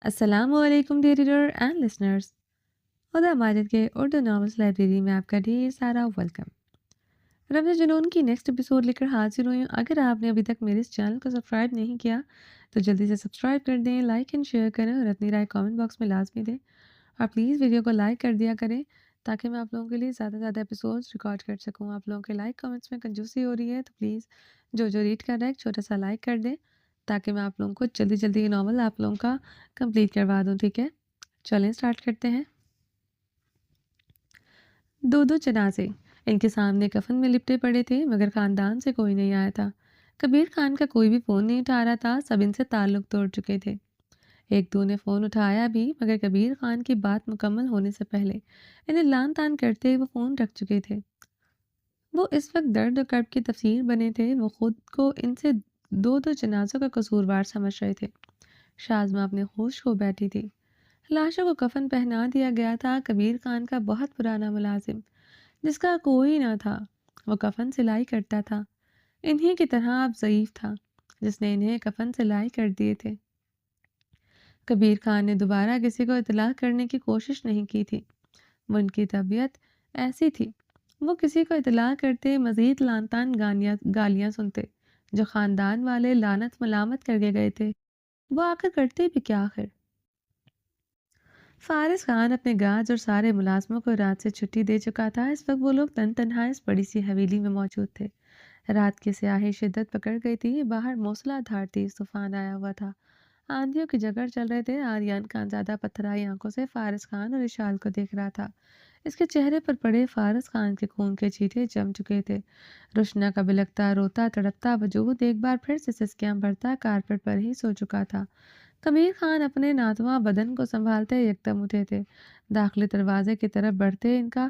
السلام علیکم dear reader and listeners. خدا ماجد کے اردو ناولس لائبریری میں آپ کا ڈھیر سارا ویلکم. رمض جنون کی نیکسٹ ایپیسوڈ لے کر حاضر ہوئی ہوں. اگر آپ نے ابھی تک میرے اس چینل کو سبسکرائب نہیں کیا تو جلدی سے سبسکرائب کر دیں، لائک اینڈ شیئر کریں اور اپنی رائے کامنٹ باکس میں لازمی دیں. اور پلیز ویڈیو کو لائک کر دیا کریں تاکہ میں آپ لوگوں کے لیے زیادہ سے زیادہ ایپیسوڈز ریکارڈ کر سکوں. آپ لوگوں کے لائک کامنٹس میں کنجوسی ہو رہی ہے تو پلیز جو ریڈ کر رہا ہے ایک چھوٹا سا لائک کر دیں تاکہ میں آپ لوگوں کو جلدی جلدی یہ ناول آپ لوگوں کا کمپلیٹ کروا دوں. ٹھیک ہے، چلیں اسٹارٹ کرتے ہیں. دو دو جنازے ان کے سامنے کفن میں لپٹے پڑے تھے، مگر خاندان سے کوئی نہیں آیا تھا. کبیر خان کا کوئی بھی فون نہیں اٹھا رہا تھا. سب ان سے تعلق توڑ چکے تھے. ایک دو نے فون اٹھایا بھی، مگر کبیر خان کی بات مکمل ہونے سے پہلے انہیں لان تان کرتے وہ فون رکھ چکے تھے. وہ اس وقت درد و کرب کی تفسیر بنے تھے. وہ خود کو ان سے دو دو جنازوں کا قصوروار سمجھ رہے تھے. شازمہ اپنے ہوش کھو بیٹھی تھی. لاشوں کو کفن پہنا دیا گیا تھا. کبیر خان کا بہت پرانا ملازم جس کا کوئی نہ تھا، وہ کفن سلائی کرتا تھا. انہی کی طرح اب ضعیف تھا جس نے انہیں کفن سلائی کر دیے تھے. کبیر خان نے دوبارہ کسی کو اطلاع کرنے کی کوشش نہیں کی تھی. وہ ان کی طبیعت ایسی تھی. وہ کسی کو اطلاع کرتے مزید لان تان گالیاں سنتے. جو خاندان والے لعنت ملامت کر کے گئے تھے وہ آ کر کرتے بھی کیا آخر؟ فارس خان اپنے گارڈز اور سارے ملازموں کو رات سے چھٹی دے چکا تھا. اس وقت وہ لوگ تن تنہا اس بڑی سی حویلی میں موجود تھے. رات کی سیاہی شدت پکڑ گئی تھی. باہر موسلا دھار تیز طوفان آیا ہوا تھا. آندھیوں کے جگڑ چل رہے تھے. آریان خان زیادہ پتھرائی آنکھوں سے فارس خان اور اشال کو دیکھ رہا تھا. اس کے چہرے پر پڑے فارس خان کے خون کے چیٹے جم چکے تھے. روشنا کا بلکتا روتا تڑپتا وجود ایک بار پھر سے سسکیاں بھرتا کارپیٹ پر ہی سو چکا تھا. کبیر خان اپنے ناتواں بدن کو سنبھالتے یکدم اٹھے تھے. داخلی دروازے کی طرف بڑھتے ان کا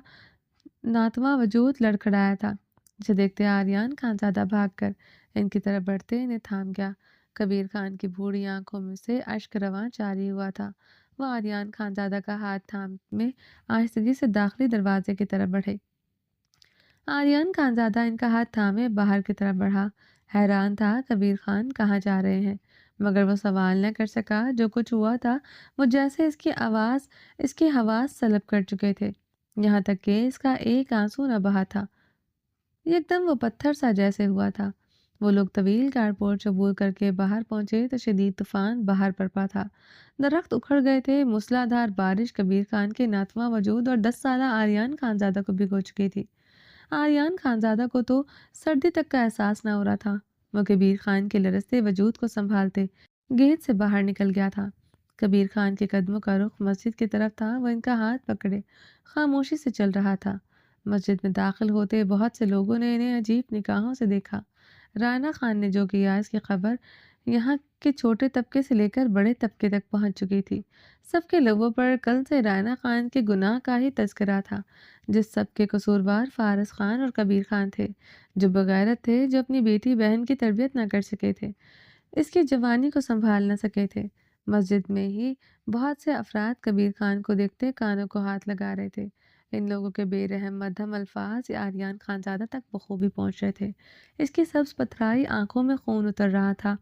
ناتواں وجود لڑکھڑایا تھا. جسے دیکھتے آریان خان زیادہ بھاگ کر ان کی طرف بڑھتے انہیں تھام گیا. کبیر خان کی بھوری آنکھوں میں سے اشک رواں جاری ہوا تھا. وہ آریان خان زادہ کا ہاتھ تھامے آہستگی سے داخلی دروازے کی طرف بڑھے. آریان خان زادہ ان کا ہاتھ تھامے باہر کی طرف بڑھا. حیران تھا کبیر خان کہاں جا رہے ہیں، مگر وہ سوال نہ کر سکا. جو کچھ ہوا تھا وہ جیسے اس کی حواس سلب کر چکے تھے، یہاں تک کہ اس کا ایک آنسو نہ بہا تھا. یکدم وہ پتھر سا جیسے ہوا تھا. وہ لوگ طویل کارپورچ عبور کر کے باہر پہنچے تو شدید طوفان باہر برپا تھا. درخت اکھڑ گئے تھے. موسلادھار بارش کبیر خان کے ناتواں وجود اور 10 سالہ آریان خانزادہ کو بھگو چکی تھی. آریان خانزادہ کو تو سردی تک کا احساس نہ ہو رہا تھا. وہ کبیر خان کے لرزتے وجود کو سنبھالتے گیٹ سے باہر نکل گیا تھا. کبیر خان کے قدموں کا رخ مسجد کی طرف تھا. وہ ان کا ہاتھ پکڑے خاموشی سے چل رہا تھا. مسجد میں داخل ہوتے بہت سے لوگوں نے انہیں عجیب نگاہوں سے دیکھا. رانا خان نے جو کیا اس کی خبر یہاں کے چھوٹے طبقے سے لے کر بڑے طبقے تک پہنچ چکی تھی. سب کے لبوں پر کل سے رانا خان کے گناہ کا ہی تذکرہ تھا، جس سب کے قصوروار فارس خان اور کبیر خان تھے، جو بغیرت تھے، جو اپنی بیٹی بہن کی تربیت نہ کر سکے تھے، اس کی جوانی کو سنبھال نہ سکے تھے. مسجد میں ہی بہت سے افراد کبیر خان کو دیکھتے کانوں کو ہاتھ لگا رہے تھے. ان لوگوں کے بے رحم مدھم الفاظ آریان خانزادہ تک بخوبی پہنچ رہے تھے. اس کی سبز پتھرائی آنکھوں میں خون اتر رہا تھا.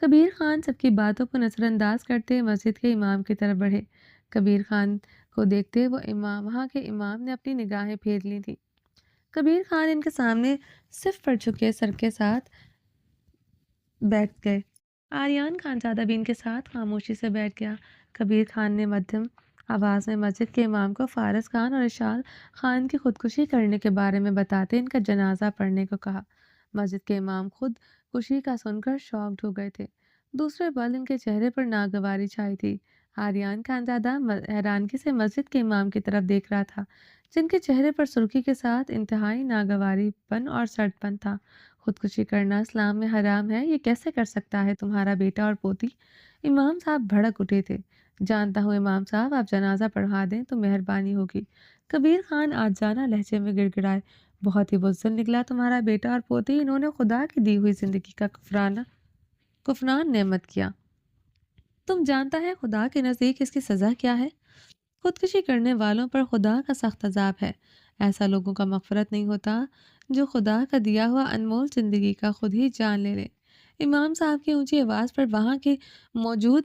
کبیر خان سب کی باتوں کو نظر انداز کرتے مسجد کے امام کی طرف بڑھے. کبیر خان کو دیکھتے وہاں کے امام نے اپنی نگاہیں پھیر لی تھی. کبیر خان ان کے سامنے صف پر جھکے سر کے ساتھ بیٹھ گئے. آریان خانزادہ بھی ان کے ساتھ خاموشی سے بیٹھ گیا. کبیر خان نے مدھم آواز میں مسجد کے امام کو فارس خان اور اشال خان کی خودکشی کرنے کے بارے میں بتاتے ان کا جنازہ پڑھنے کو کہا. مسجد کے امام خود کشی کا سن کر شاکڈ ہو گئے تھے. دوسرے پل ان کے چہرے پر ناگواری چھائی تھی. آریان خانزادہ حیرانگی سے مسجد کے امام کی طرف دیکھ رہا تھا، جن کے چہرے پر سرخی کے ساتھ انتہائی ناگواری پن اور سرد پن تھا. خودکشی کرنا اسلام میں حرام ہے، یہ کیسے کر سکتا ہے تمہارا بیٹا اور پوتی؟ امام صاحب بھڑک اٹھے تھے. جانتا ہوں امام صاحب، آپ جنازہ پڑھوا دیں تو مہربانی ہوگی. کبیر خان آجزانہ لہجے میں گڑ گڑائے. بہت ہی بزدل نکلا تمہارا بیٹا اور پوتی. انہوں نے خدا کی دی ہوئی زندگی کا کفران نعمت کیا. تم جانتا ہے خدا کے نزدیک اس کی سزا کیا ہے؟ خودکشی کرنے والوں پر خدا کا سخت عذاب ہے. ایسا لوگوں کا مغفرت نہیں ہوتا جو خدا کا دیا ہوا انمول زندگی کا خود ہی جان لے لے. امام صاحب کی اونچی آواز پر وہاں کے موجود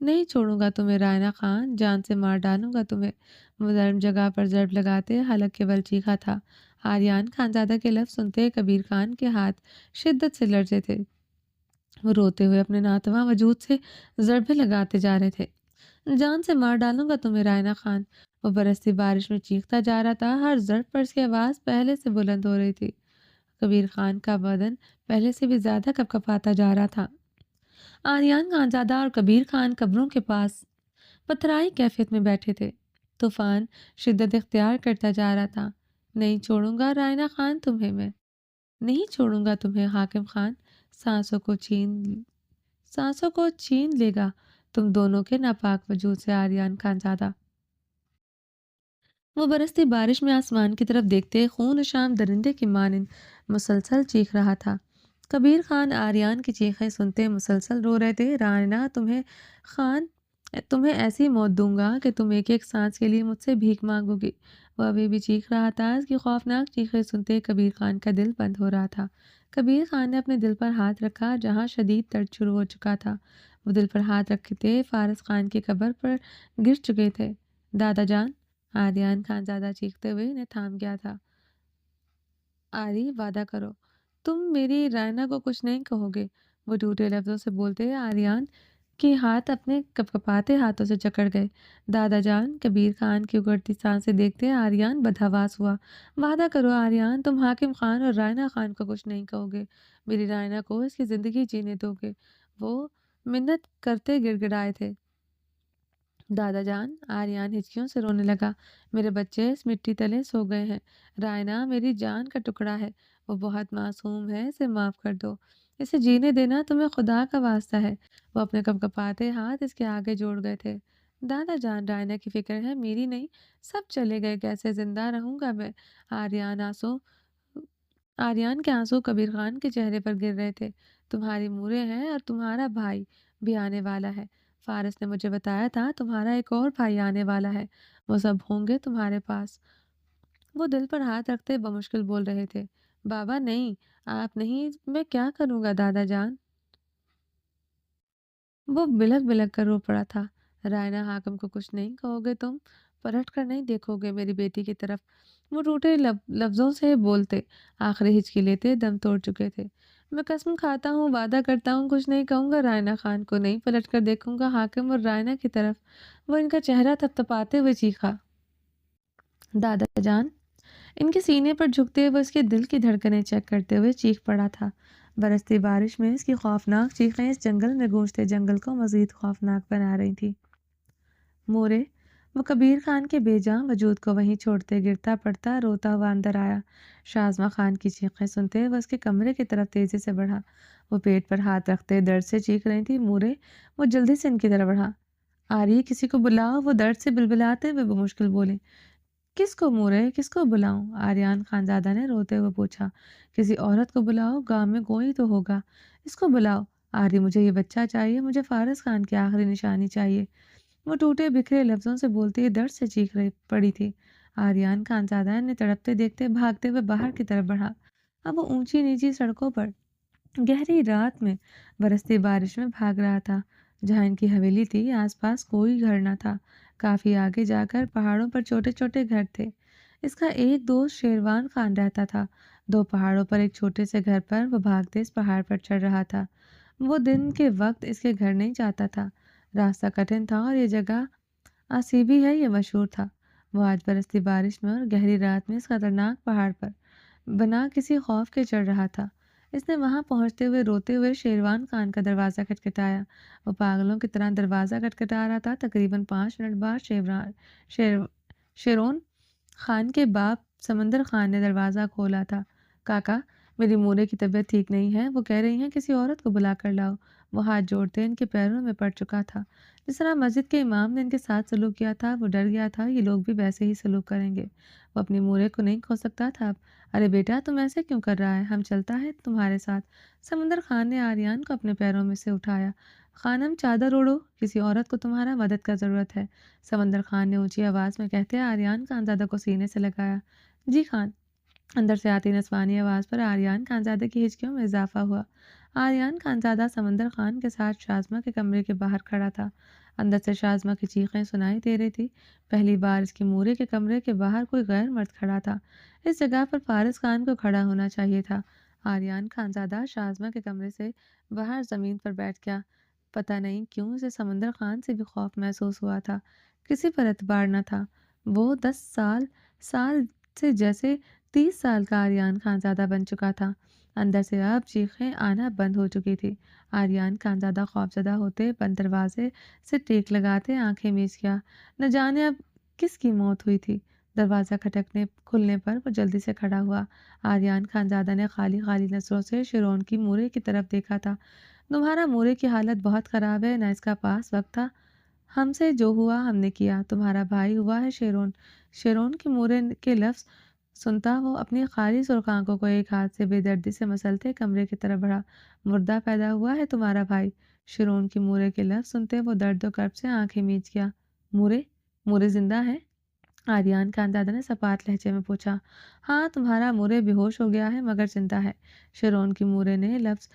نہیں چھوڑوں گا تمہیں رائنا خان، جان سے مار ڈالوں گا تمہیں۔ وہ نرم جگہ پر ضرب لگاتے حلق کے بل چیخا تھا۔ آریان خانزادہ کے لفظ سنتے کبیر خان کے ہاتھ شدت سے لرزے تھے۔ وہ روتے ہوئے اپنے ناتواں وجود سے ضربے لگاتے جا رہے تھے۔ جان سے مار ڈالوں گا تمہیں رائنا خان، وہ برستی بارش میں چیختا جا رہا تھا۔ ہر ضرب پر اس کی آواز پہلے سے بلند ہو رہی تھی۔ کبیر خان کا بدن پہلے سے بھی زیادہ کپکپاتا جا رہا تھا۔ آریان خانزادہ اور کبیر خان قبروں کے پاس پتھرائی کیفیت میں بیٹھے تھے۔ طوفان شدت اختیار کرتا جا رہا تھا۔ نہیں چھوڑوں گا رائنا خان تمہیں میں، نہیں چھوڑوں گا تمہیں حاکم خان، سانسوں کو چھین سانسوں کو چھین لے گا تم دونوں کے ناپاک وجود سے آریان خانزادہ۔ وہ برستی بارش میں آسمان کی طرف دیکھتے خون شام درندے کی مانند مسلسل چیخ رہا تھا۔ کبیر خان آریان کی چیخیں سنتے مسلسل رو رہے تھے۔ رائنا تمہیں ایسی موت دوں گا کہ تم ایک ایک سانس کے لیے مجھ سے بھیک مانگو گی۔ وہ ابھی بھی چیخ رہا تھا۔ اس کی خوفناک چیخیں سنتے کبیر خان کا دل بند ہو رہا تھا۔ کبیر خان نے اپنے دل پر ہاتھ رکھا جہاں شدید درد شروع ہو چکا تھا۔ وہ دل پر ہاتھ رکھتے فارس خان کی قبر پر گر چکے تھے۔ دادا جان، آریان خانزادہ چیختے ہوئے انہیں تھام گیا تھا۔ آری، وعدہ کرو، تم میری رائنا کو کچھ نہیں کہو گے، وہ ٹوٹے لفظوں سے بولتے آریان کے ہاتھ اپنے کپکپاتے ہاتھوں سے جکڑ گئے۔ دادا جان، کبیر خان کی اگڑتی سانسیں دیکھتے آریان بدحواس ہوا۔ وعدہ کرو آریان، تم حاکم خان اور رائنا خان کو کچھ نہیں کہو گے، میری رائنا کو اس کی زندگی جینے دو گے، وہ منت کرتے گڑ گڑائے تھے۔ دادا جان، آریان ہچکیوں سے رونے لگا، میرے بچے اس مٹی تلے سو گئے ہیں۔ رائنا میری جان کا ٹکڑا ہے، وہ بہت معصوم ہے، اسے معاف کر دو، اسے جینے دینا تمہیں خدا کا واسطہ ہے۔ وہ اپنے کپکپاتے ہاتھ اس کے آگے جوڑ گئے تھے۔ دادا جان، رائنا کی فکر ہے، میری نہیں، سب چلے گئے، کیسے زندہ رہوں گا میں؟ آریان کے آنسو کبیر خان کے چہرے پر گر رہے تھے۔ تمہاری مورے ہیں اور تمہارا بھائی بھی آنے والا ہے، فارس نے مجھے بتایا تھا تمہارا ایک اور بھائی آنے والا ہے، وہ سب ہوں گے تمہارے پاس۔ وہ دل پر ہاتھ رکھتے بمشکل بول رہے تھے، بابا نہیں، آپ نہیں، میں کیا کروں گا دادا جان؟ وہ بلک بلک کر رو پڑا تھا۔ رائنا حاکم کو کچھ نہیں کہو گے تم؟ پلٹ کر نہیں دیکھو گے میری بیٹی کی طرف؟ وہ ٹوٹے لفظوں سے بولتے، آخری ہچکی لیتے دم توڑ چکے تھے۔ میں قسم کھاتا ہوں، وعدہ کرتا ہوں، کچھ نہیں کہوں گا رائنا خان کو، نہیں پلٹ کر دیکھوں گا حاکم اور رائنا کی طرف۔ وہ ان کا چہرہ تھپتھپاتے ہوئے چیخا۔ دادا جان، ان کے سینے پر جھکتے وہ اس کے دل کی دھڑکنیں چیک کرتے ہوئے چیخ پڑا تھا۔ برستی بارش میں اس کی خوفناک چیخیں اس جنگل میں گونجتے جنگل کو مزید خوفناک بنا رہی تھی۔ مورے، وہ کبیر خان کے بے جاں وجود کو وہیں چھوڑتے گرتا پڑتا روتا ہوا اندر آیا۔ شازمہ خان کی چیخیں سنتے وہ اس کے کمرے کی طرف تیزی سے بڑھا۔ وہ پیٹ پر ہاتھ رکھتے درد سے چیخ رہی تھی۔ مورے، وہ جلدی سے ان کی طرف بڑھا۔ آری، کسی کو بلاؤ، وہ درد سے بلبلاتے ہوئے بمشکل بولے۔ کس کو مورے، کس کو بلاؤں؟ آریان خانزادہ نے روتے ہوئے پوچھا۔ کسی عورت کو بلاؤ، گاؤں میں کوئی تو ہوگا، اس کو بلاؤ۔ آری، مجھے یہ بچہ چاہیے، مجھے فارس خان کی آخری نشانی چاہیے، وہ ٹوٹے بکھرے لفظوں سے بولتی درد سے چیخ رہی پڑی تھی۔ آریان خانزادہ نے تڑپتے دیکھتے بھاگتے ہوئے باہر کی طرف بڑھا۔ اب وہ اونچی نیچی سڑکوں پر گہری رات میں برستی بارش میں بھاگ رہا تھا۔ جہاں ان کی حویلی تھی آس پاس کوئی گھر نہ تھا۔ کافی آگے جا کر پہاڑوں پر چھوٹے چھوٹے گھر تھے۔ اس کا ایک دوست شیروان خان رہتا تھا۔ دو پہاڑوں پر ایک چھوٹے سے گھر پر وہ بھاگتے اس پہاڑ پر چڑھ رہا تھا۔ وہ دن کے وقت اس کے گھر نہیں جاتا تھا، راستہ کٹھن تھا اور یہ جگہ آسیبی ہے یہ مشہور تھا۔ وہ آج برستی بارش میں اور گہری رات میں اس خطرناک پہاڑ پر بنا کسی خوف کے چڑھ رہا تھا۔ اس نے وہاں پہنچتے ہوئے روتے ہوئے شیروان خان کا دروازہ کھٹکھٹایا۔ وہ پاگلوں کی طرح دروازہ کھٹکھٹا رہا تھا۔ تقریباً 5 منٹ بعد شیرون خان کے باپ سمندر خان نے دروازہ کھولا تھا۔ کاکا، میری مورے کی طبیعت ٹھیک نہیں ہے، وہ کہہ رہی ہیں کسی عورت کو بلا کر لاؤ۔ وہ ہاتھ جوڑتے ان کے پیروں میں پڑ چکا تھا۔ جس طرح مسجد کے امام نے ان کے ساتھ سلوک کیا تھا، وہ ڈر گیا تھا یہ لوگ بھی ویسے ہی سلوک کریں گے۔ وہ اپنی مورے کو نہیں کھو سکتا تھا اب۔ ارے بیٹا، تم ایسے کیوں کر رہا ہے؟ ہم چلتا ہے تمہارے ساتھ۔ سمندر خان نے آریان کو اپنے پیروں میں سے اٹھایا۔ خانم، چادر اوڑھو، کسی عورت کو تمہارا مدد کا ضرورت ہے، سمندر خان نے اونچی آواز میں کہتے آریان خانزادہ کو سینے سے لگایا۔ جی خان، اندر سے آتی نسوانی آواز پر آریان خانزادہ کی ہچکیوں میں اضافہ ہوا۔ آریان خانزادہ سمندر خان کے ساتھ شازمہ کے کمرے کے باہر کھڑا تھا۔ اندر سے شازمہ کی چیخیں سنائی دے رہی تھی۔ پہلی بار اس کے مورے کے کمرے کے باہر کوئی غیر مرد کھڑا تھا۔ اس جگہ پر فارس خان کو کھڑا ہونا چاہیے تھا۔ آریان خانزادہ شازمہ کے کمرے سے باہر زمین پر بیٹھ گیا۔ پتہ نہیں کیوں اسے سمندر خان سے بھی خوف محسوس ہوا تھا۔ کسی پر اعتبار نہ تھا۔ وہ 10 سال سے جیسے 30 سال کا آریان خانزادہ بن چکا تھا۔ اندر سے اب چیخیں آنا بند ہو چکی تھی۔ آریان خانزادہ خوفزدہ ہوتے بند دروازے سے ٹیک لگاتے آنکھیں میچ گیا۔ نہ جانے اب کس کی موت ہوئی تھی۔ دروازہ کھلنے پر وہ جلدی سے کھڑا ہوا۔ آریان خانزادہ نے خالی خالی نظروں سے شیرون کی مورے کی طرف دیکھا تھا۔ تمہارا مورے کی حالت بہت خراب ہے، نہ اس کا پاس وقت تھا۔ ہم سے جو ہوا ہم نے کیا، تمہارا بھائی ہوا ہے شیرون۔ شیرون کے مورے کے لفظ سنتا وہ اپنی خالی سرخ آنکھوں کو ایک ہاتھ سے بے دردی سے مسلتے کمرے کی طرف بڑھا۔ مردہ پیدا ہوا ہے تمہارا بھائی۔ شیرون کی مورے کے لفظ سنتے وہ درد و کرب سے آنکھیں میچ گیا۔ مورے مورے زندہ ہے؟ آریان خانزادہ نے سپاٹ لہجے میں پوچھا۔ ہاں، تمہارا مورے بے ہوش ہو گیا ہے مگر زندہ ہے۔ شیرون کی مورے نے لفظ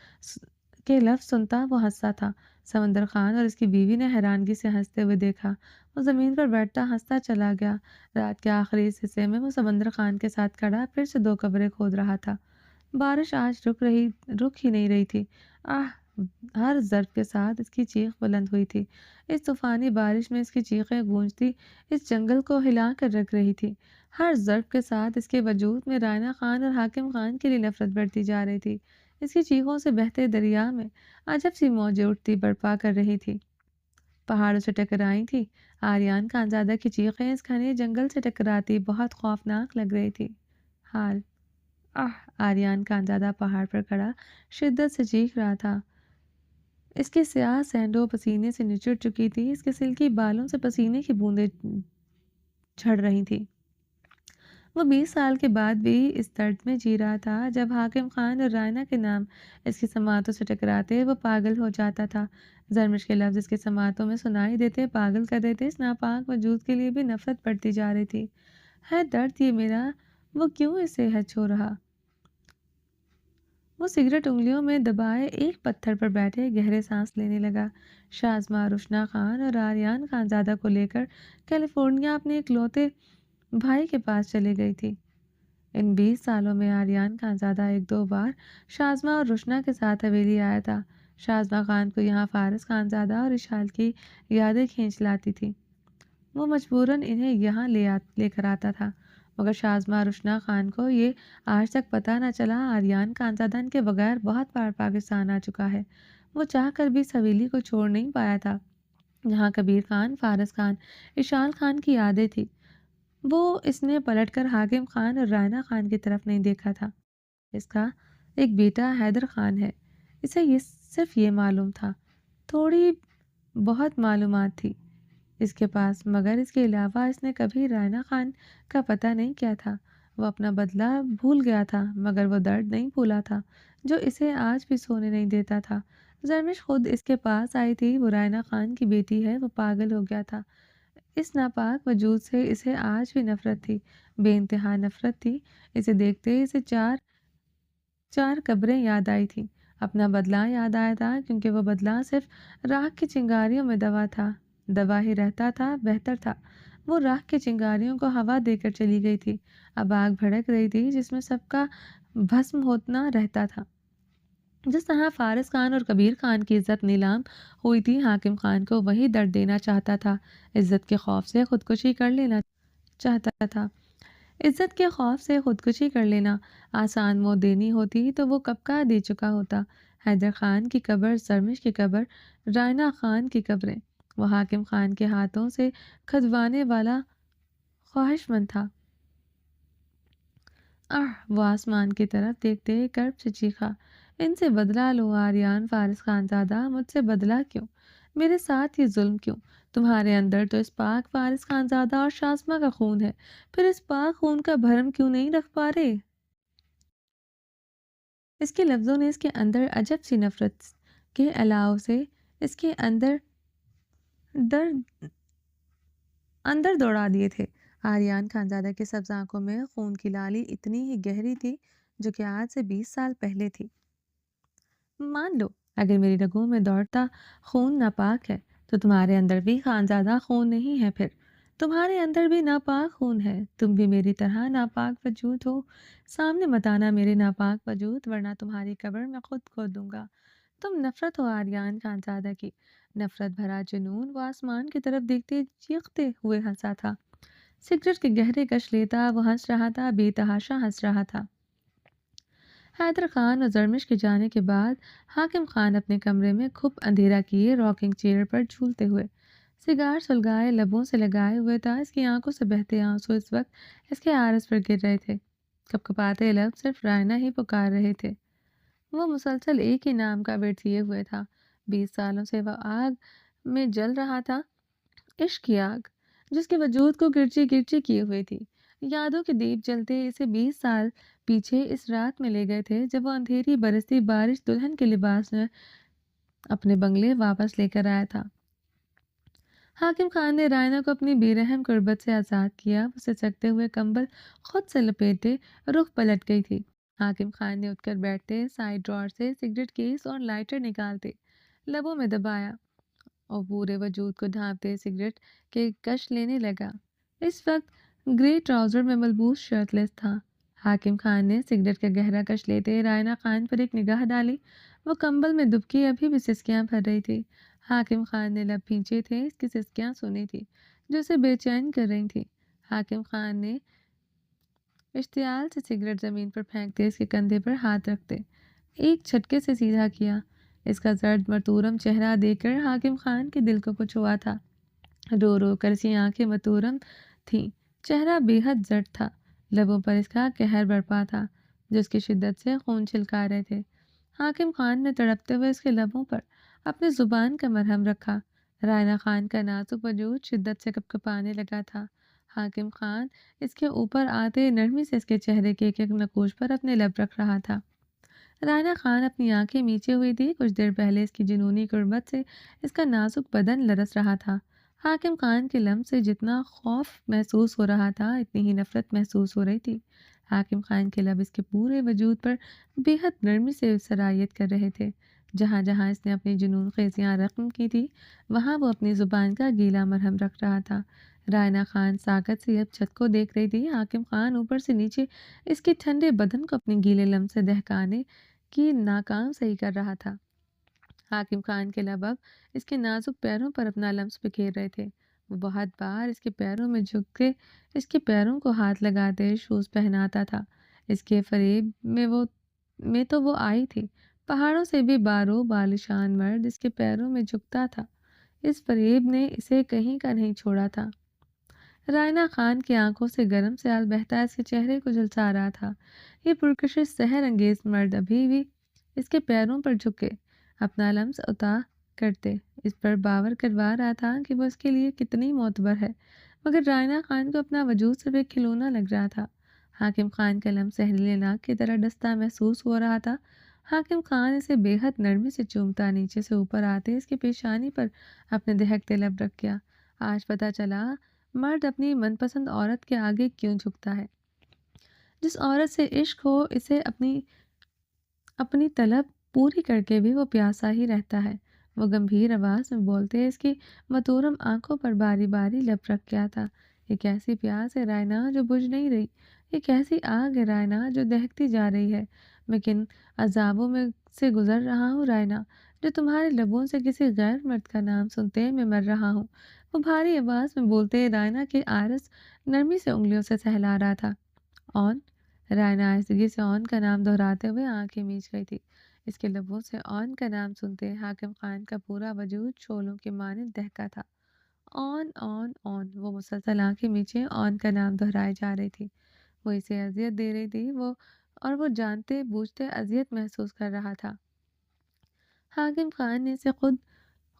سنتا وہ ہنسا تھا۔ سمندر خان اور اس کی بیوی نے حیرانگی سے ہنستے ہوئے دیکھا۔ وہ زمین پر بیٹھتا ہنستا چلا گیا۔ رات کے آخری اس حصے میں وہ سمندر خان کے ساتھ کھڑا پھر سے 2 قبریں کھود رہا تھا۔ بارش آج رک ہی نہیں رہی تھی۔ آہ! ہر ضرب کے ساتھ اس کی چیخ بلند ہوئی تھی۔ اس طوفانی بارش میں اس کی چیخیں گونجتی اس جنگل کو ہلا کر رکھ رہی تھی۔ ہر ضرب کے ساتھ اس کے وجود میں رائنا خان اور حاکم خان کے لیے نفرت بڑھتی جا رہی تھی۔ اس کی چیخوں سے بہتے دریا میں عجب سی موجیں اٹھتی برپا کر رہی تھی، پہاڑوں سے ٹکرائی تھی۔ آریان خانزادہ کی چیخیں اس گھنے جنگل سے ٹکراتی بہت خوفناک لگ رہی تھی۔ حال آریان خانزادہ پہاڑ پر کھڑا شدت سے چیخ رہا تھا۔ اس کے سیاہ سینڈو پسینے سے نچڑ چکی تھی۔ اس کے سلکی بالوں سے پسینے کی بوندیں جھڑ رہی تھی۔ وہ 20 سال کے بعد بھی اس درد میں جی رہا تھا۔ جب حاکم خان اور رائنا کے نام اس کی سماعتوں سے ٹکراتے وہ پاگل ہو جاتا تھا۔ زرمش کے لفظ اس کی سماعتوں میں سنائی دیتے پاگل کر دیتے۔ اس ناپاک وجود کے لیے بھی نفرت بڑھتی جا رہی تھی۔ ہے درد یہ میرا، وہ کیوں اسے ہے چھو رہا۔ وہ سگریٹ انگلیوں میں دبائے ایک پتھر پر بیٹھے گہرے سانس لینے لگا۔ شازمہ روشنا خان اور آریان خانزادہ کو لے کر کیلیفورنیا اپنے اکلوتے بھائی کے پاس چلے گئی تھی۔ ان 20 سالوں میں آریان خانزادہ 1-2 بار شازمہ اور روشنا کے ساتھ حویلی آیا تھا۔ شازمہ خان کو یہاں فارس خانزادہ اور اشال کی یادیں کھینچ لاتی تھی۔ وہ مجبوراً انہیں یہاں لے کر آتا تھا، مگر شازمہ روشنا خان کو یہ آج تک پتہ نہ چلا آریان خانزادہ کے بغیر بہت بار پاکستان آ چکا ہے۔ وہ چاہ کر بھی اس حویلی کو چھوڑ نہیں پایا تھا جہاں کبیر خان، فارس خان، اشال خان کی یادیں تھی۔ اس نے پلٹ کر حاکم خان اور رائنا خان کی طرف نہیں دیکھا تھا۔ اس کا ایک بیٹا حیدر خان ہے، اسے صرف یہ معلوم تھا۔ تھوڑی بہت معلومات تھی اس کے پاس، مگر اس کے علاوہ اس نے کبھی رائنا خان کا پتہ نہیں کیا تھا۔ وہ اپنا بدلہ بھول گیا تھا، مگر وہ درد نہیں بھولا تھا جو اسے آج بھی سونے نہیں دیتا تھا۔ زرمش خود اس کے پاس آئی تھی، وہ رائنا خان کی بیٹی ہے۔ وہ پاگل ہو گیا تھا۔ اس ناپاک وجود سے اسے آج بھی نفرت تھی، بے انتہا نفرت تھی۔ اسے دیکھتے اسے چار قبریں یاد آئی تھیں، اپنا بدلہ یاد آیا تھا، کیونکہ وہ بدلہ صرف راکھ کی چنگاریوں میں دوا ہی رہتا تھا، بہتر تھا۔ وہ راکھ کی چنگاریوں کو ہوا دے کر چلی گئی تھی۔ اب آگ بھڑک رہی تھی جس میں سب کا بھسم ہونا رہتا تھا۔ جس طرح فارس خان اور کبیر خان کی عزت نیلام ہوئی تھی، حاکم خان کو وہی درد دینا چاہتا تھا۔ عزت کے خوف سے خودکشی کر لینا چاہتا تھا۔ عزت کے خوف سے خودکشی کر لینا آسان موت دینی ہوتی تو وہ کب کا دے چکا ہوتا۔ حیدر خان کی قبر، زرمش کی قبر، رائنا خان کی قبریں۔ وہ حاکم خان کے ہاتھوں سے کھدوانے والا خواہش مند تھا۔ وہ آسمان کی طرف دیکھتے کرب سے چیخا، ان سے بدلہ لو آریان فارس خانزادہ، مجھ سے بدلہ کیوں؟ میرے ساتھ یہ ظلم کیوں؟ تمہارے اندر تو اس پاک فارس خانزادہ اور شازمہ کا خون ہے، پھر اس پاک خون کا بھرم کیوں نہیں رکھ پا رہے؟ اس کے لفظوں نے اس کے اندر عجب سی نفرت کے الاؤ سے اس کے اندر دوڑا دیے تھے۔ آریان خانزادہ کی سبز آنکھوں میں خون کی لالی اتنی ہی گہری تھی جو کہ آج سے 20 سال پہلے تھی۔ مان لو اگر میری رگوں میں دوڑتا خون ناپاک ہے تو تمہارے اندر بھی خانزادہ خون نہیں ہے پھر؟ تمہارے اندر بھی ناپاک خون ہے، تم بھی میری طرح ناپاک وجود ہو۔ سامنے مت آنا میرے ناپاک وجود، ورنہ تمہاری قبر میں خود کھود دوں گا۔ تم نفرت ہو آریان خانزادہ کی، نفرت بھرا جنون۔ وہ آسمان کی طرف دیکھتے چیختے ہوئے ہنسا تھا، سگریٹ کے گہرے کش لیتا وہ ہنس رہا تھا، بے تحاشا ہنس رہا تھا۔ حیدر خان اور زرمش کے جانے کے بعد حاکم خان اپنے کمرے میں کھپ اندھیرا کیے راکنگ چیئر پر جھولتے ہوئے، سگار سلگائے لبوں سے لگائے ہوئے تھا۔ اس کی آنکھوں سے بہتے آنسو اس وقت اس کے عارض پر گر رہے تھے، کپکپاتے لب صرف رائنا ہی پکار رہے تھے۔ وہ مسلسل ایک ہی نام کا ورد کیے ہوئے تھا، 20 سالوں سے وہ آگ میں جل رہا تھا، عشق کی آگ جس کے وجود کو گرچی گرچی کیے ہوئے تھی۔ یادوں کے دیپ جلتے اسے 20 سال پیچھے اس رات میں لے گئے تھے جب وہ اندھیری برستی بارش دلہن کے لباس میں اپنے بنگلے واپس لے کر آیا تھا۔ حاکم خان نے رائنا کو اپنی بے رحم قربت سے آزاد کیا، وہ سسکتے ہوئے کمبل خود سے لپیٹے رخ پلٹ گئی تھی۔ حاکم خان نے اٹھ کر بیٹھتے سائڈ ڈرار سے سگریٹ کیس اور لائٹر نکالتے لبوں میں دبایا اور پورے وجود کو ڈھانپتے سگریٹ کے کش لینے لگا۔ اس وقت گرے ٹراؤزر میں ملبوس شرٹ لیس تھا۔ حاکم خان نے سگریٹ کا گہرا کش لیتے رائنا خان پر ایک نگاہ ڈالی، وہ کمبل میں دبکی ابھی بھی سسکیاں بھر رہی تھی۔ حاکم خان نے لب بھینچے تھے، اس کی سسکیاں سنی تھی جو اسے بے چین کر رہی تھی۔ حاکم خان نے اشتعال سے سگریٹ زمین پر پھینکتے اس کے کندھے پر ہاتھ رکھتے ایک جھٹکے سے سیدھا کیا۔ اس کا زرد متورم چہرہ دیکھ کر حاکم خان کے دل کو کچھ ہوا تھا۔ رو رو کر اس کی آنکھیں متورم تھیں، چہرہ بے حد زرد تھا، لبوں پر اس کا قہر برپا تھا جو اس کی شدت سے خون چھلکا رہے تھے۔ حاکم خان نے تڑپتے ہوئے اس کے لبوں پر اپنی زبان کا مرہم رکھا۔ رائنا خان کا نازک وجود شدت سے کپکپانے لگا تھا۔ حاکم خان اس کے اوپر آتے نرمی سے اس کے چہرے کے ایک ایک نقوش پر اپنے لب رکھ رہا تھا۔ رائنا خان اپنی آنکھیں میچے ہوئی تھی، کچھ دیر پہلے اس کی جنونی قربت سے اس کا نازک بدن لرز رہا تھا۔ حاکم خان کے لمس سے جتنا خوف محسوس ہو رہا تھا اتنی ہی نفرت محسوس ہو رہی تھی۔ حاکم خان کے لب اس کے پورے وجود پر بے حد نرمی سے سرایت کر رہے تھے۔ جہاں جہاں اس نے اپنی جنون خیزیاں رقم کی تھی وہاں وہ اپنی زبان کا گیلا مرہم رکھ رہا تھا۔ رائنا خان ساکت سے اب چھت کو دیکھ رہی تھی۔ حاکم خان اوپر سے نیچے اس کے ٹھنڈے بدن کو اپنے گیلے لمس سے دہکانے کی ناکام صحیح کر رہا تھا۔ حاکم خان کے لب اب اس کے نازک پیروں پر اپنا لمس بکھیر رہے تھے۔ وہ بہت بار اس کے پیروں میں جھک کے اس کے پیروں کو ہاتھ لگاتے شوز پہناتا تھا۔ اس کے فریب میں تو وہ آئی تھی، پہاڑوں سے بھی بارو بالشان مرد اس کے پیروں میں جھکتا تھا۔ اس فریب نے اسے کہیں کا نہیں چھوڑا تھا۔ رائنا خان کی آنکھوں سے گرم سیال بہتا اس کے چہرے کو جھلسا رہا تھا۔ یہ پرکشش سحر انگیز مرد ابھی بھی اس کے پیروں پر جھک کے اپنا لمس عطا کرتے اس پر باور کروا رہا تھا کہ وہ اس کے لیے کتنی معتبر ہے، مگر رائنا خان کو اپنا وجود صرف ایک کھلونا لگ رہا تھا۔ حاکم خان کا لمس زہریلے ناک کی طرح ڈستا محسوس ہو رہا تھا۔ حاکم خان اسے بے حد نرمی سے چومتا نیچے سے اوپر آتے اس کی پیشانی پر اپنے دہکتے لب رکھ گیا۔ آج پتہ چلا مرد اپنی من پسند عورت کے آگے کیوں جھکتا ہے۔ جس عورت سے عشق ہو اسے اپنی طلب پوری کر کے بھی وہ پیاسا ہی رہتا ہے۔ وہ گمبھیر آواز میں بولتے اس کی متورم آنکھوں پر باری باری لب رکھ گیا تھا۔ یہ کیسی پیاس ہے رائنا جو بجھ نہیں رہی، یہ کیسی آگ ہے رائنا جو دہکتی جا رہی ہے۔ میں کن عذابوں میں سے گزر رہا ہوں رائنا، جو تمہارے لبوں سے کسی غیر مرد کا نام سنتے میں مر رہا ہوں۔ وہ بھاری آواز میں بولتے رائنا کے عارض نرمی سے انگلیوں سے سہلا رہا تھا۔ آن رائنا آہستگی سے آن کا نام دہراتے ہوئے آنکھیں میچ گئی تھی۔ اس کے لبوں سے آن کا نام سنتے حاکم خان کا پورا وجود شعلوں کے مانند دہکا تھا۔ آن آن آن، وہ مسلسل آنکھیں میچے آن کا نام دہرائے جا رہی تھی۔ وہ اسے اذیت دے رہی تھی اور وہ جانتے بوجھتے اذیت محسوس کر رہا تھا۔ حاکم خان نے اسے خود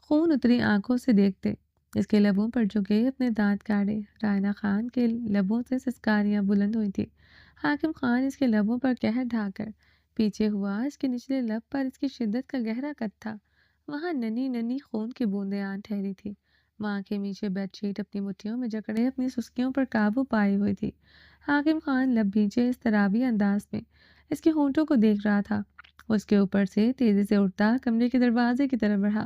خون اتری آنکھوں سے دیکھتے اس کے لبوں پر جھکے اپنے دانت کاڑے۔ رائنا خان کے لبوں سے سسکاریاں بلند ہوئی تھی۔ حاکم خان اس کے لبوں پر قہر ڈھا کر پیچھے ہوا، اس کے نچلے لب پر اس کی شدت کا گہرا قط تھا، وہاں ننھی ننھی خون کی بوندیں آن ٹھہری تھی۔ وہ آنکھیں میچے بیڈ شیٹ اپنی مٹھیوں میں جکڑے اپنی سسکیوں پر قابو پائے ہوئی تھی۔ حاکم خان لب بھینچے اضطرابی انداز میں اس کے ہونٹوں کو دیکھ رہا تھا۔ وہ اس کے اوپر سے تیزی سے اٹھتا کمرے کے دروازے کی طرف بڑھا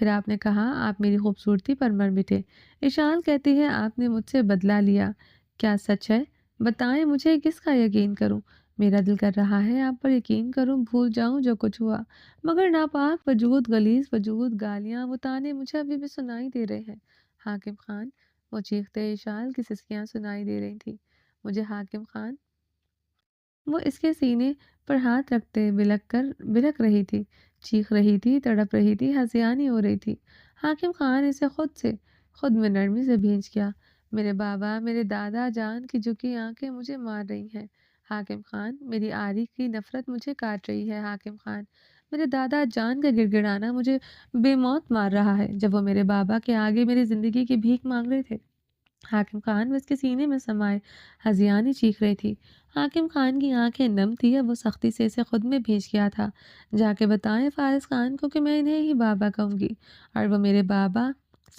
پھر آپ نے کہا آپ میری خوبصورتی پر مر مٹے۔ اشال کہتی ہے آپ نے مجھ سے بدلہ لیا۔ کیا سچ ہے؟ بتائیں مجھے کس کا یقین کروں؟ میرا دل کر رہا ہے آپ پر یقین کروں، بھول جاؤں جو کچھ ہوا، مگر ناپاک وجود، غلیظ وجود، گالیاں، وہ تانے مجھے ابھی بھی سنائی دے رہے ہیں۔ حاکم خان، وہ چیختے اشال کی سسکیاں سنائی دے رہی تھی۔ مجھے حاکم خان، وہ اس کے سینے پر ہاتھ رکھتے بلک رہی تھی، چیخ رہی تھی، تڑپ رہی تھی، ہذیانی ہو رہی تھی۔ حاکم خان اسے خود میں نرمی سے بھینچ گیا۔ میرے بابا، میرے دادا جان کی جھکی آنکھیں مجھے مار رہی ہیں۔ حاکم خان، میری آری کی نفرت مجھے کاٹ رہی ہے۔ حاکم خان، میرے دادا جان کا گڑ گڑانا مجھے بے موت مار رہا ہے جب وہ میرے بابا کے آگے میری زندگی کی بھیک مانگ رہے تھے۔ حاکم خان، وہ اس کے سینے میں سمائے ہذیانی چیخ رہی تھی۔ حاکم خان کی آنکھیں نم تھی، اب وہ سختی سے اسے خود میں بھیج گیا تھا۔ جا کے بتائیں فارس خان کو کہ میں انہیں ہی بابا کہوں گی، اور وہ میرے بابا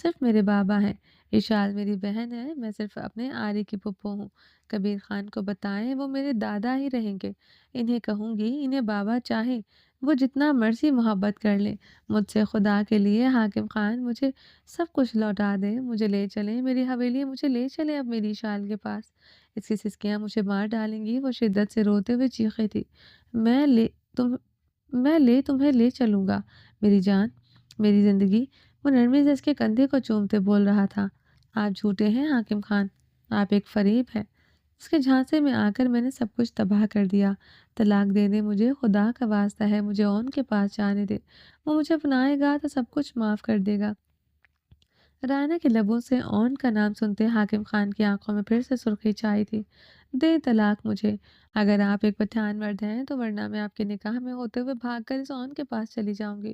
صرف میرے بابا ہیں۔ اشال میری بہن ہے، میں صرف اپنے آری کی پھپھو ہوں۔ کبیر خان کو بتائیں وہ میرے دادا ہی رہیں گے، انہیں کہوں گی، انہیں بابا چاہیں وہ جتنا مرضی محبت کر لیں مجھ سے، خدا کے لیے حاکم خان مجھے سب کچھ لوٹا دیں، مجھے لے چلیں میری حویلی، مجھے لے چلیں اب میری شال کے پاس۔ اس کی سسکیاں مجھے مار ڈالیں گی، وہ شدت سے روتے ہوئے چیخی تھی۔ میں لے تم تمہیں لے چلوں گا میری جان، میری زندگی۔ وہ نرمی سے اس کے کندھے کو چومتے بول رہا تھا۔ آپ جھوٹے ہیں حاکم خان، آپ ایک فریب ہیں۔ اس کے جھانسے میں آ کر میں نے سب کچھ تباہ کر دیا۔ طلاق دے دے مجھے، خدا کا واسطہ ہے مجھے اون کے پاس جانے دے، وہ مجھے اپنائے گا تو سب کچھ معاف کر دے گا۔ رائنا کے لبوں سے اون کا نام سنتے حاکم خان کی آنکھوں میں پھر سے سرخی چھائی تھی۔ دے طلاق مجھے، اگر آپ ایک پٹھان مرد ہیں تو، ورنہ میں آپ کے نکاح میں ہوتے ہوئے بھاگ کر اس اون کے پاس چلی جاؤں گی۔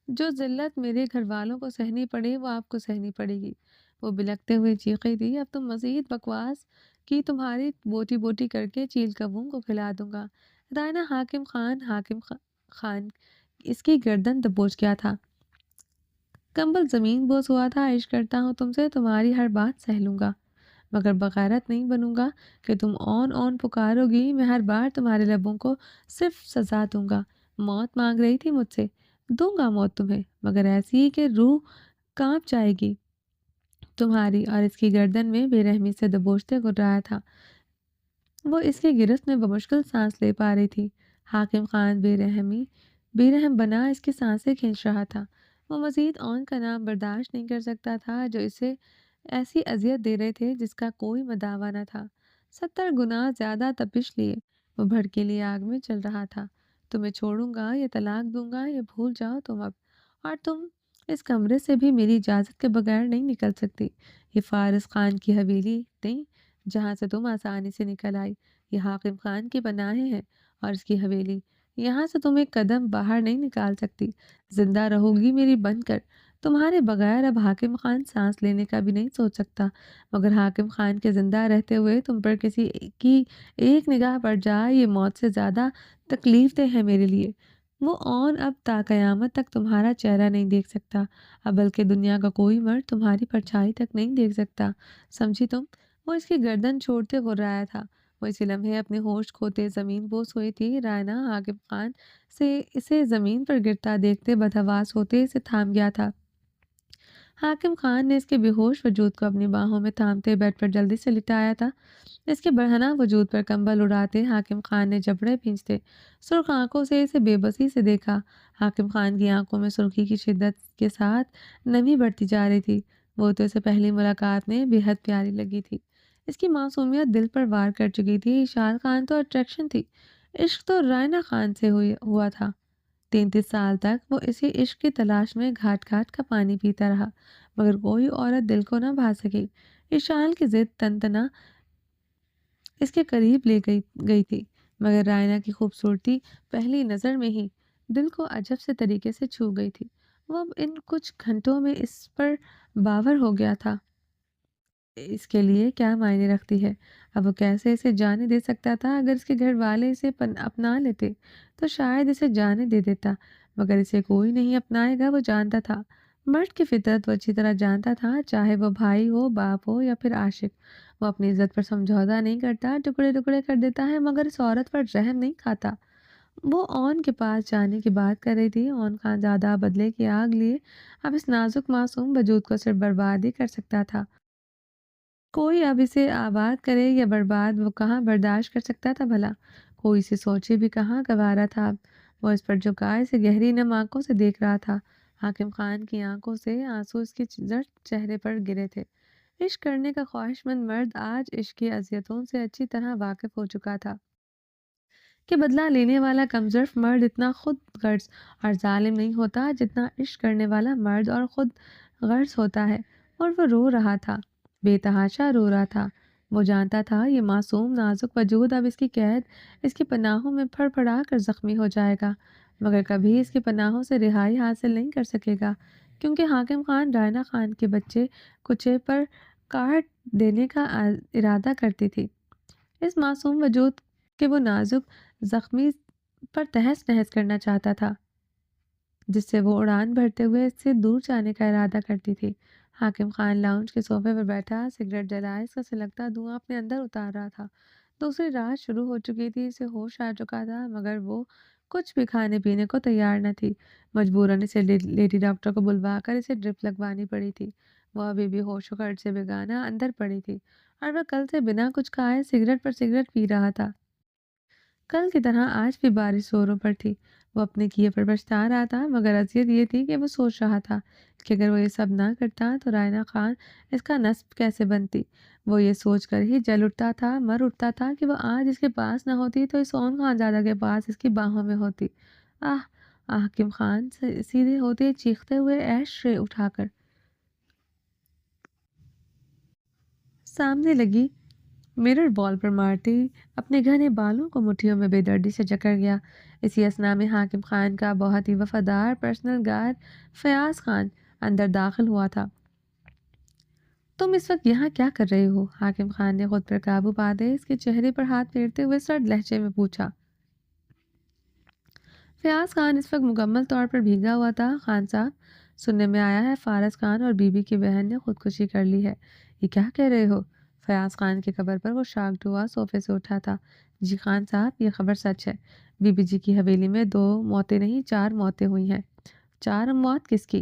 جو ذلت میرے گھر والوں کو سہنی پڑے وہ آپ کو سہنی پڑے گی۔ وہ بلکتے ہوئے چیخی تھی۔ اب تم مزید بکواس کی، تمہاری بوٹی بوٹی کر کے چیل کبوں کو کھلا دوں گا۔ رائنا، حاکم خان اس کی گردن دبوچ گیا تھا۔ کمبل زمین بوس ہوا تھا۔ عشق کرتا ہوں تم سے، تمہاری ہر بات سہ لوں گا، مگر بغیرت نہیں بنوں گا کہ تم اون پکارو گی۔ میں ہر بار تمہارے لبوں کو صرف سزا دوں گا۔ موت مانگ رہی تھی مجھ سے، دوں گا موت تمہیں، مگر ایسی کہ روح کانپ جائے گی تمہاری۔ اور اس کی گردن میں بے رحمی سے دبوچتے گرایا تھا۔ وہ اس کی گرفت میں بمشکل سانس لے پا رہی تھی۔ حاکم خان بے رحم بنا اس کی سانسیں کھینچ رہا تھا۔ وہ مزید اون کا نام برداشت نہیں کر سکتا تھا جو اسے ایسی اذیت دے رہے تھے جس کا کوئی مداوع نہ تھا۔ 70 گنا زیادہ تپش لیے وہ بھڑکیلی آگ میں چل رہا تھا۔ تمہیں چھوڑوں گا یا طلاق دوں گا، یہ بھول جاؤ تم اب، اور تم اس کمرے سے بھی میری اجازت کے بغیر نہیں نکل سکتی۔ یہ فارس خان کی حویلی نہیں جہاں سے تم آسانی سے نکل آئی، یہ حاکم خان کی پناہیں ہیں اور اس کی حویلی، یہاں سے تم ایک قدم باہر نہیں نکال سکتی۔ زندہ رہو گی میری بن کر، تمہارے بغیر اب حاکم خان سانس لینے کا بھی نہیں سوچ سکتا، مگر حاکم خان کے زندہ رہتے ہوئے تم پر کسی کی ایک نگاہ پڑ جائے یہ موت سے زیادہ تکلیف دہ ہے میرے لیے۔ وہ اون اب تا قیامت تک تمہارا چہرہ نہیں دیکھ سکتا، اب بلکہ دنیا کا کوئی مرد تمہاری پرچھائی تک نہیں دیکھ سکتا، سمجھی تم؟ وہ اس کی گردن چھوڑتے گرایا تھا۔ وہ اسی لمحے اپنے ہوش کھوتے زمین بوس ہوئی تھی۔ رائنا حاکم خان سے اسے زمین پر گرتا دیکھتے بدحواس ہوتے اسے تھام گیا تھا۔ حاکم خان نے اس کے بے ہوش وجود کو اپنی باہوں میں تھامتے بیڈ پر جلدی سے لٹایا تھا۔ اس کے برہنہ وجود پر کمبل اڑاتے حاکم خان نے جبڑے بھینچتے سرخ آنکھوں سے اسے بے بسی سے دیکھا۔ حاکم خان کی آنکھوں میں سرخی کی شدت کے ساتھ نمی بڑھتی جا رہی تھی۔ وہ تو اسے پہلی ملاقات میں بے حد پیاری لگی تھی۔ اس کی معصومیت دل پر وار کر چکی تھی۔ اشال خان تو اٹریکشن تھی، عشق تو رائنا خان سے ہوا تھا۔ 33 سال تک وہ اسی عشق کی تلاش میں گھاٹ گھاٹ کا پانی پیتا رہا، مگر کوئی عورت دل کو نہ بھا سکی۔ اشال کی ضد تنتنا اس کے قریب لے گئی تھی، مگر رائنا کی خوبصورتی پہلی نظر میں ہی دل کو عجب سے طریقے سے چھو گئی تھی۔ وہ اب ان کچھ گھنٹوں میں اس پر باور ہو گیا تھا اس کے لیے کیا معنی رکھتی ہے۔ اب وہ کیسے اسے جانے دے سکتا تھا؟ اگر اس کے گھر والے اسے اپنا لیتے تو شاید اسے جانے دے دیتا، مگر اسے کوئی نہیں اپنائے گا، وہ جانتا تھا۔ مرد کی فطرت وہ اچھی طرح جانتا تھا، چاہے وہ بھائی ہو، باپ ہو یا پھر عاشق، وہ اپنی عزت پر سمجھوتا نہیں کرتا، ٹکڑے ٹکڑے کر دیتا ہے، مگر اس عورت پر رحم نہیں کھاتا۔ وہ اون کے پاس جانے کی بات کر رہی تھی۔ اون خان زیادہ بدلے کی آگ لیے اب اس نازک معصوم وجود کو صرف برباد ہی کر سکتا تھا۔ کوئی اب اسے آباد کرے یا برباد، وہ کہاں برداشت کر سکتا تھا بھلا؟ کوئی اسے سوچے بھی کہاں گوارا تھا اب؟ وہ اس پر جھکا اسے گہری نم آنکھوں سے دیکھ رہا تھا۔ حاکم خان کی آنکھوں سے آنسو اس کے زرد چہرے پر گرے تھے۔ عشق کرنے کا خواہشمند مرد آج عشق کی اذیتوں سے اچھی طرح واقف ہو چکا تھا کہ بدلہ لینے والا کمزرف مرد اتنا خود غرض اور ظالم نہیں ہوتا جتنا عشق کرنے والا مرد اور خود غرض ہوتا ہے۔ اور وہ رو رہا تھا، بے تحاشا رو رہا تھا۔ وہ جانتا تھا یہ معصوم نازک وجود اب اس کی قید، اس کی پناہوں میں پھڑ پھڑا کر زخمی ہو جائے گا، مگر کبھی اس کی پناہوں سے رہائی حاصل نہیں کر سکے گا، کیونکہ حاکم خان رائنا خان کے بچے کچے پر کاٹ دینے کا ارادہ کرتی تھی۔ اس معصوم وجود کے وہ نازک زخمی پر تہس نہس کرنا چاہتا تھا، جس سے وہ اڑان بھرتے ہوئے اس سے دور جانے کا ارادہ کرتی تھی۔ حاکم خان لاؤنج کے صوفے پر بیٹھا سگریٹ جلائے اس کا سلگتا دھواں اپنے اندر اتار رہا تھا۔ دوسری رات شروع ہو چکی تھی، اسے ہوش آ چکا تھا، مگر وہ کچھ بھی کھانے پینے کو تیار نہ تھی۔ مجبوراً اسے لیڈی ڈاکٹر کو بلوا کر اسے ڈرپ لگوانی پڑی تھی۔ وہ ابھی بھی ہوش و خرچ سے بیگانہ اندر پڑی تھی، اور وہ کل سے بنا کچھ کھائے سگریٹ پر سگریٹ پی رہا تھا۔ کل کی طرح آج بھی بارش زوروں پر تھی۔ وہ اپنے کیے پر پچھتا رہا تھا، مگر اذیت یہ تھی کہ وہ سوچ رہا تھا کہ اگر وہ یہ سب نہ کرتا تو رائنا خان اس کا نصب کیسے بنتی۔ وہ یہ سوچ کر ہی جل اٹھتا تھا، مر اٹھتا تھا کہ وہ آج اس کے پاس نہ ہوتی تو اس اون خانزادہ کے پاس اس کی باہوں میں ہوتی۔ آہ! حاکم خان سیدھے ہوتے چیختے ہوئے ایش ٹرے اٹھا کر سامنے لگی مرر بال پر مارتے اپنے گھنے بالوں کو مٹھیوں میں بے دردی سے جکڑ گیا۔ اسی اثنا میں حاکم خان کا بہت ہی وفادار پرسنل گارڈ فیاض خان اندر داخل ہوا تھا۔ تم اس وقت یہاں کیا کر رہے ہو؟ حاکم خان نے خود پر قابو پاتے اس کے چہرے پر ہاتھ پھیرتے ہوئے سرد لہجے میں پوچھا۔ فیاض خان اس وقت مکمل طور پر بھیگا ہوا تھا۔ خان صاحب، سننے میں آیا ہے فارس خان اور بی بی کی بہن نے خودکشی کر لی ہے۔ یہ کیا کہہ رہے ہو؟ فیاض خان کی خبر پر وہ شاکڈ ہوا صوفے سے اٹھا تھا۔ جی خان صاحب، یہ خبر سچ ہے۔ بی بی جی کی حویلی میں 2 موتیں نہیں 4 موتیں ہوئی ہیں۔ 4 موت کس کی؟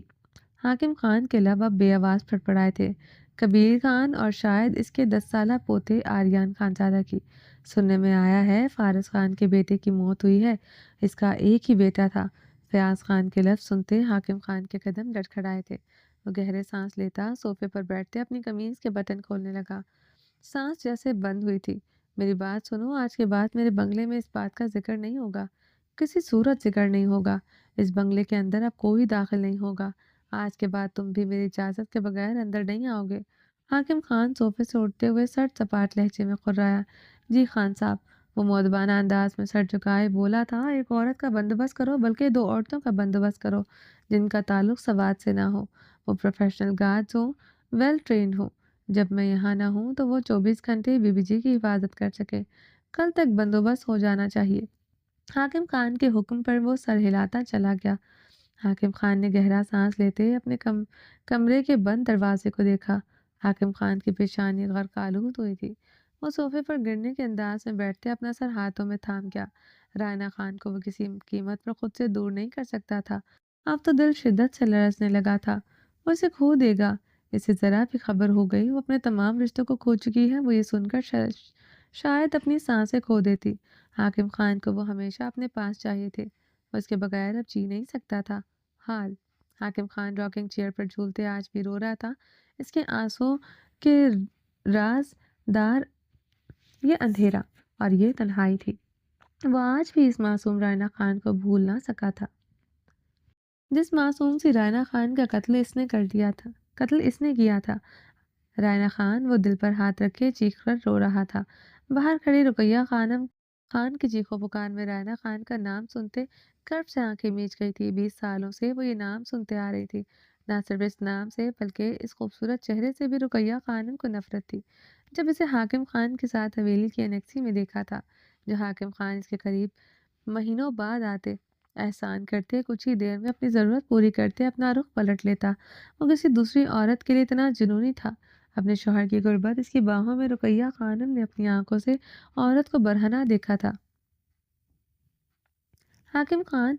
حاکم خان کے لب اب بے آواز پھڑپڑائے تھے۔ کبیر خان اور شاید اس کے 10 سالہ پوتے آریان خانزادہ کی۔ سننے میں آیا ہے فارس خان کے بیٹے کی موت ہوئی ہے۔ اس کا ایک ہی بیٹا تھا۔ فیاض خان کے لفظ سنتے حاکم خان کے قدم لڑکھڑائے تھے۔ وہ گہرے سانس لیتا صوفے پر بیٹھتے اپنی قمیض کے بٹن کھولنے لگا۔ سانس جیسے بند ہوئی تھی۔ میری بات سنو، آج کے بعد میرے بنگلے میں اس بات کا ذکر نہیں ہوگا، کسی صورت ذکر نہیں ہوگا۔ اس بنگلے کے اندر اب کوئی داخل نہیں ہوگا۔ آج کے بعد تم بھی میری اجازت کے بغیر اندر نہیں آؤ گے۔ حاکم خان صوفے سے اٹھتے ہوئے سرد سپاٹ لہجے میں خرایا۔ جی خان صاحب، وہ مؤدبانہ انداز میں سر جھکائے بولا تھا۔ ایک عورت کا بندوبست کرو، بلکہ 2 عورتوں کا بندوبست کرو جن کا تعلق سواد سے نہ ہو، وہ پروفیشنل گارڈز ہوں، ویل ٹرینڈ ہوں۔ جب میں یہاں نہ ہوں تو وہ 24 گھنٹے بی بی جی کی حفاظت کر سکے۔ کل تک بندوبست ہو جانا چاہیے۔ حاکم خان کے حکم پر وہ سر ہلاتا چلا گیا۔ حاکم خان نے گہرا سانس لیتے اپنے کمرے کے بند دروازے کو دیکھا۔ حاکم خان کی پیشانی غرق آلود ہوئی تھی۔ وہ صوفے پر گرنے کے انداز میں بیٹھتے اپنا سر ہاتھوں میں تھام گیا۔ رائنا خان کو وہ کسی قیمت پر خود سے دور نہیں کر سکتا تھا۔ اب تو دل شدت سے لرزنے لگا تھا۔ وہ اسے کھو دے گا۔ اسے ذرا بھی خبر ہو گئی وہ اپنے تمام رشتوں کو کھو چکی ہے، وہ یہ سن کر شاید اپنی سانسیں کھو دیتی۔ حاکم خان کو وہ ہمیشہ اپنے پاس چاہیے تھے۔ وہ اس کے بغیر اب جی نہیں سکتا تھا۔ حال حاکم خان راکنگ چیئر پر جھولتے آج بھی رو رہا تھا۔ اس کے آنسوؤں کے راز دار یہ اندھیرا اور یہ تنہائی تھی۔ وہ آج بھی اس معصوم رائنا خان کو بھول نہ سکا تھا جس معصوم سی رائنا خان کا قتل اس نے کیا تھا۔ رائنا خان وہ دل پر ہاتھ رکھے چیخ کر رو رہا تھا۔ باہر کھڑی رقیہ خانم خان کی چیخو پکار میں رائنا خان کا نام سنتے کرب سے آنکھیں میچ گئی تھی۔ 20 سالوں سے وہ یہ نام سنتے آ رہی تھی۔ نہ صرف اس نام سے بلکہ اس خوبصورت چہرے سے بھی رقیہ خانم کو نفرت تھی۔ جب اسے حاکم خان کے ساتھ حویلی کی انیکسی میں دیکھا تھا، جو حاکم خان اس کے قریب مہینوں بعد آتے، احسان کرتے، کچھ ہی دیر میں اپنی ضرورت پوری کرتے، اپنا رخ پلٹ لیتا، وہ کسی دوسری عورت کے لیے اتنا جنونی تھا۔ اپنے شوہر کی غربت اس کی باہوں میں رقیہ خانم نے اپنی آنکھوں سے عورت کو برہنہ دیکھا تھا۔ حاکم خان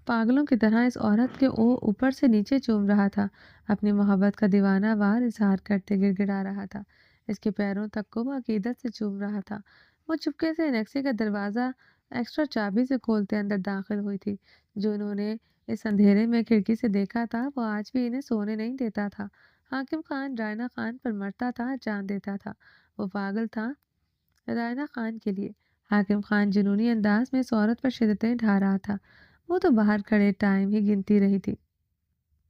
پاگلوں کی طرح اس عورت کے اوپر سے نیچے چوم رہا تھا، اپنی محبت کا دیوانہ وار اظہار کرتے گڑ گڑا رہا تھا۔ اس کے پیروں تک کو وہ عقیدت سے چوم رہا تھا۔ وہ چپکے سے نیکسی کا دروازہ ایکسٹرا چابی سے کھولتے اندر داخل ہوئی تھی۔ جو انہوں نے اس اندھیرے میں کھڑکی سے دیکھا تھا وہ آج بھی انہیں سونے نہیں دیتا تھا۔ حاکم خان رائنا خان پر مرتا تھا، جان دیتا تھا۔ وہ پاگل تھا رائنا خان کے لیے۔ حاکم خان جنونی انداز میں اس عورت پر شدتیں ڈھا رہا تھا۔ وہ تو باہر کھڑے ٹائم ہی گنتی رہی تھی۔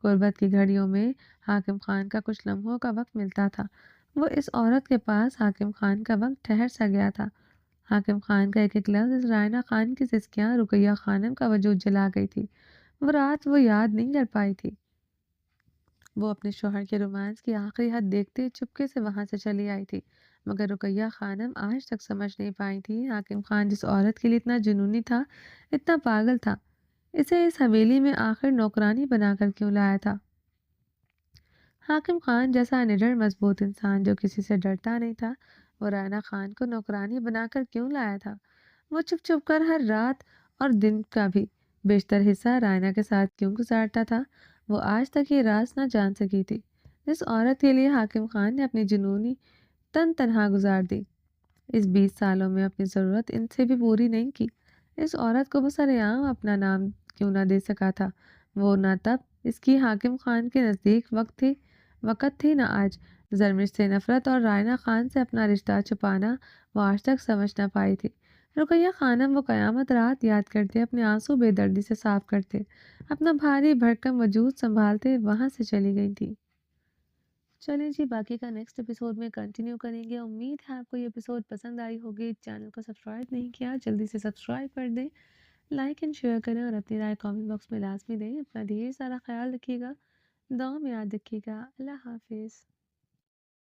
غربت کی گھڑیوں میں حاکم خان کا کچھ لمحوں کا وقت ملتا تھا۔ وہ اس عورت کے پاس حاکم خان کا وقت ٹھہر سا گیا تھا۔ حاکم خان کا ایک ایک لفظ اس رائنا خان کی سسکیاں رقیہ خانم کا وجود جلا گئی تھی۔ وہ رات وہ یاد نہیں کر پائی تھی۔ وہ اپنے شوہر کے رومانس کی آخری حد دیکھتے چپکے سے وہاں سے چلی آئی تھی، مگر رقیہ خانم آج تک سمجھ نہیں پائی تھی حاکم خان جس عورت کے لیے اتنا جنونی تھا، اتنا پاگل تھا، اسے اس حویلی میں آخر نوکرانی بنا کر کیوں لایا تھا۔ حاکم خان جیسا نڈر مضبوط انسان جو کسی سے ڈرتا نہیں تھا، وہ رائنا خان کو نوکرانی بنا کر کیوں لایا تھا؟ وہ چھپ چھپ کر ہر رات اور دن کا بھی بیشتر حصہ رائنا کے ساتھ کیوں گزارتا تھا؟ وہ آج تک یہ راز نہ جان سکی تھی۔ جس عورت کے لیے حاکم خان نے اپنی جنونی تنہا گزار دی، اس 20 سالوں میں اپنی ضرورت ان سے بھی پوری نہیں کی۔ اس عورت کو وہ سرعام اپنا نام کیوں نہ دے سکا تھا؟ وہ نہ تب اس کی حاکم خان کے نزدیک وقت تھی نہ آج۔ زرمش سے نفرت اور رائنا خان سے اپنا رشتہ چھپانا وہ آج تک سمجھ نہ پائی تھی۔ رقیہ خانم وہ قیامت رات یاد کرتے، اپنے آنسو بے دردی سے صاف کرتے، اپنا بھاری بھرکم وجود سنبھالتے وہاں سے چلی گئی تھی۔ چلیں جی، باقی کا نیکسٹ ایپیسوڈ میں کنٹینیو کریں گے۔ امید ہے آپ کو یہ ایپیسوڈ پسند آئی ہوگی۔ چینل کو سبسکرائب نہیں کیا جلدی سے سبسکرائب کر دیں، لائک اینڈ شیئر کریں اور اپنی رائے کامنٹ باکس میں لازمی دیں۔ اپنا ڈھیر سارا خیال رکھیے گا، دعا میں یاد رکھیے گا۔ اللہ حافظ۔